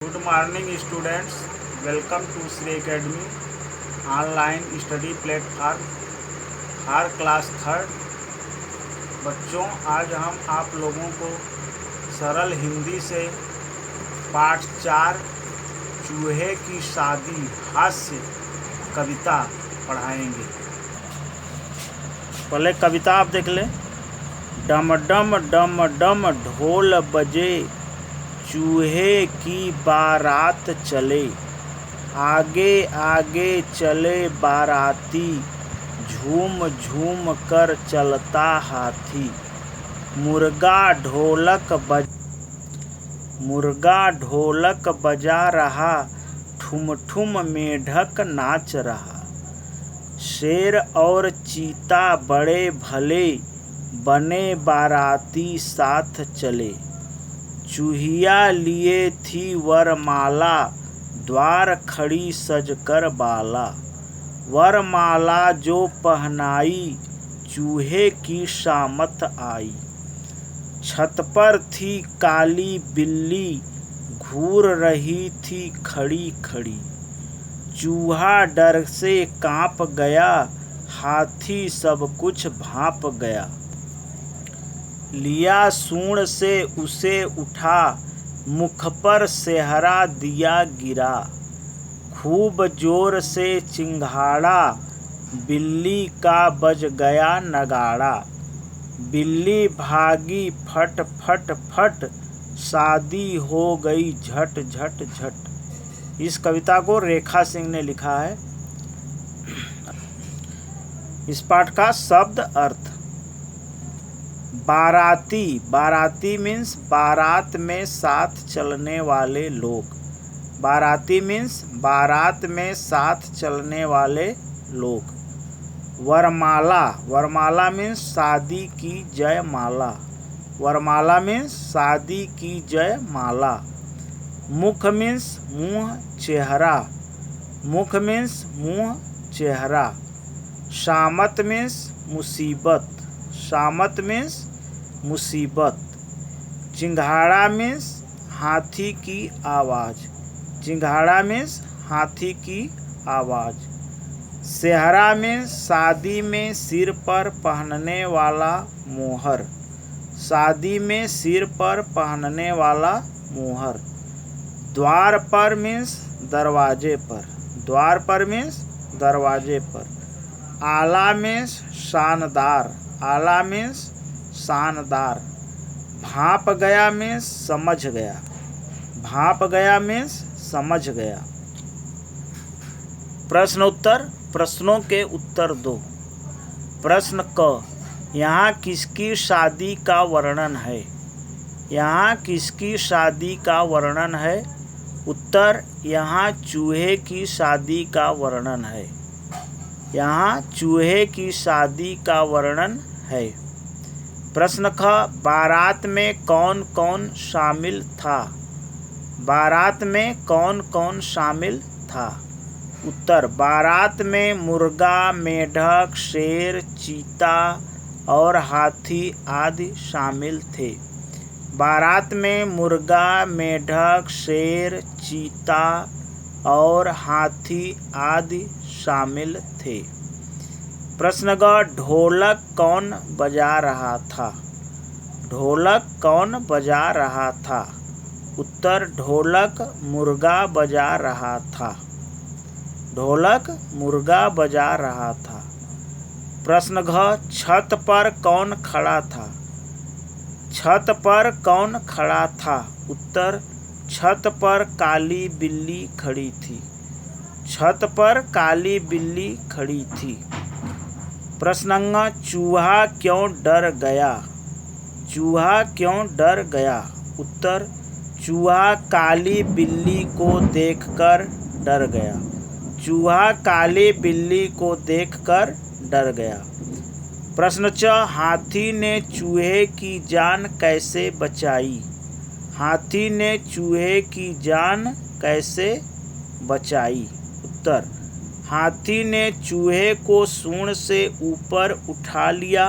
Good morning students, welcome to Shri academy online study platform हर class third. बच्चों, आज हम आप लोगों को सरल हिंदी से पाठ 4 चूहे की शादी हास्य कविता पढ़ाएंगे। पहले कविता आप देख लें। डम डम डम डम ढोल बजे, चूहे की बारात चले, आगे आगे चले बाराती, झूम झूम कर चलता हाथी। मुर्गा ढोलक बजा रहा, ठुम ठुम मेढक नाच रहा। शेर और चीता बड़े भले, बने बाराती साथ चले। चूहिया लिए थी वरमाला, द्वार खड़ी सजकर बाला। वरमाला जो पहनाई, चूहे की शामत आई। छत पर थी काली बिल्ली, घूर रही थी खड़ी खड़ी। चूहा डर से कांप गया, हाथी सब कुछ भांप गया। लिया सूंड से उसे उठा, मुख पर सेहरा दिया गिरा। खूब जोर से चिंघाड़ा, बिल्ली का बज गया नगाड़ा। बिल्ली भागी फट फट फट, शादी हो गई झट झट झट। इस कविता को रेखा सिंह ने लिखा है। इस पाठ का शब्द अर्थ। बाराती, बाराती मीन्स बारात में साथ चलने वाले लोग। बाराती मीन्स बारात में साथ चलने वाले लोग। वरमाला, वरमाला मीन्स शादी की जयमाला। वरमाला मीन्स शादी की जयमाला। मुख मीन्स मुंह चेहरा। मुख मीन्स मुंह चेहरा। शामत मीन्स मुसीबत। शामत मीन्स मुसीबत। चिंघाड़ा मीन्स हाथी की आवाज़। चिंघाड़ा मीन्स हाथी की आवाज़। सेहरा मीन्स शादी में सिर पर पहनने वाला मोहर। शादी में सिर पर पहनने वाला मोहर। द्वार पर मीन्स दरवाजे पर। द्वार पर मीन्स दरवाजे पर। आला मीन्स शानदार। आला मीन्स शानदार। भांप गया मीन्स समझ गया। भांप गया मीन्स समझ गया। प्रश्न उत्तर। प्रश्नों के उत्तर दो। प्रश्न क, यहाँ किसकी शादी का वर्णन है? यहाँ किसकी शादी का वर्णन है? उत्तर, यहाँ चूहे की शादी का वर्णन है। यहाँ चूहे की शादी का वर्णन है। प्रश्न ख, बारात में कौन कौन शामिल था? बारात में कौन कौन शामिल था? उत्तर, बारात में मुर्गा, मेढक, शेर, चीता और हाथी आदि शामिल थे। बारात में मुर्गा, मेढक, शेर, चीता और हाथी आदि शामिल थे। प्रश्न ग, ढोलक कौन बजा रहा था? ढोलक कौन बजा रहा था? उत्तर, ढोलक मुर्गा बजा रहा था। ढोलक मुर्गा बजा रहा था। प्रश्न घ, छत पर कौन खड़ा था? छत पर कौन खड़ा था? उत्तर, छत पर काली बिल्ली खड़ी थी। छत पर काली बिल्ली खड़ी थी। प्रश्न चूहा क्यों डर गया? चूहा क्यों डर गया? उत्तर, चूहा काली बिल्ली को देखकर डर गया। चूहा काली बिल्ली को देखकर डर गया। प्रश्न च, हाथी ने चूहे की जान कैसे बचाई? हाथी ने चूहे की जान कैसे बचाई? उत्तर, हाथी ने चूहे को सूंड से ऊपर उठा लिया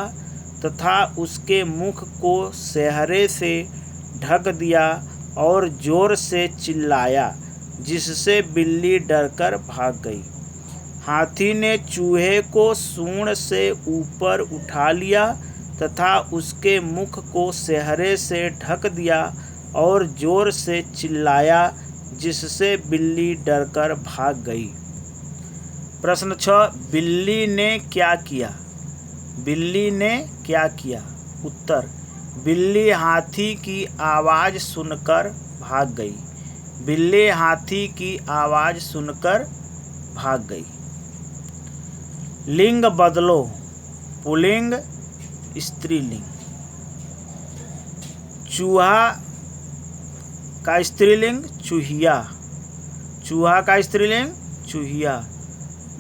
तथा उसके मुख को सेहरे से ढक दिया और जोर से चिल्लाया, जिससे बिल्ली डरकर भाग गई। हाथी ने चूहे को सूंड से ऊपर उठा लिया तथा उसके मुख को सेहरे से ढक दिया और जोर से चिल्लाया, जिससे बिल्ली डरकर भाग गई। प्रश्न 6, बिल्ली ने क्या किया? बिल्ली ने क्या किया? उत्तर, बिल्ली हाथी की आवाज़ सुनकर भाग गई। बिल्ली हाथी की आवाज़ सुनकर भाग गई। लिंग बदलो, पुल्लिंग स्त्रीलिंग। चूहा का स्त्रीलिंग चूहिया, चूहा का स्त्रीलिंग चूहिया।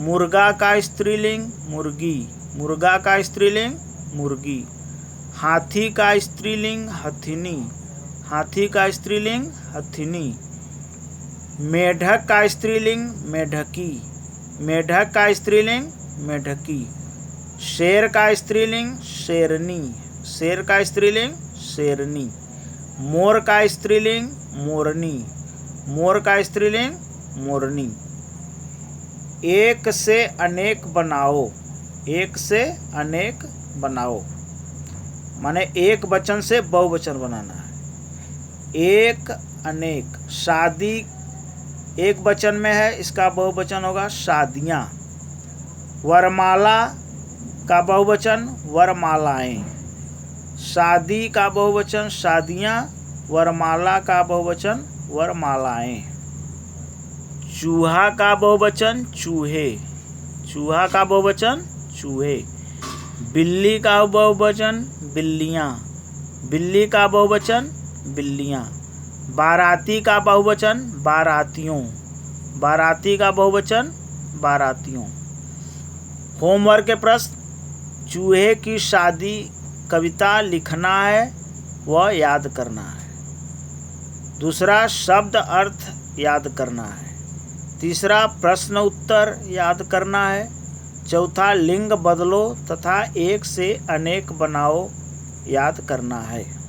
मुर्गा का स्त्रीलिंग मुर्गी, मुर्गा का स्त्रीलिंग मुर्गी। हाथी का स्त्रीलिंग हथिनी, हाथी का स्त्रीलिंग हथिनी। मेढक का स्त्रीलिंग मेढकी, मेढक का स्त्रीलिंग मेढकी। शेर का स्त्रीलिंग शेरनी, शेर का स्त्रीलिंग शेरनी। मोर का स्त्रीलिंग मोरनी, मोर का स्त्रीलिंग मोरनी। एक से अनेक बनाओ, एक से अनेक बनाओ, माने एक वचन से बहुवचन बनाना है। एक अनेक, शादी एक वचन में है, इसका बहुवचन होगा शादियाँ। वरमाला का बहुवचन वरमालाएं। शादी का बहुवचन शादियाँ, वरमाला का बहुवचन वरमालाएं। चूहा का बहुवचन चूहे, चूहा का बहुवचन चूहे। बिल्ली का बहुवचन बिल्लियाँ, बिल्ली का बहुवचन बिल्लियाँ। बाराती का बहुवचन बारातियों, बाराती का बहुवचन बारातियों। होमवर्क के प्रश्न, चूहे की शादी कविता लिखना है व याद करना है। दूसरा, शब्द अर्थ याद करना है। तीसरा, प्रश्न उत्तर याद करना है। चौथा, लिंग बदलो तथा एक से अनेक बनाओ याद करना है।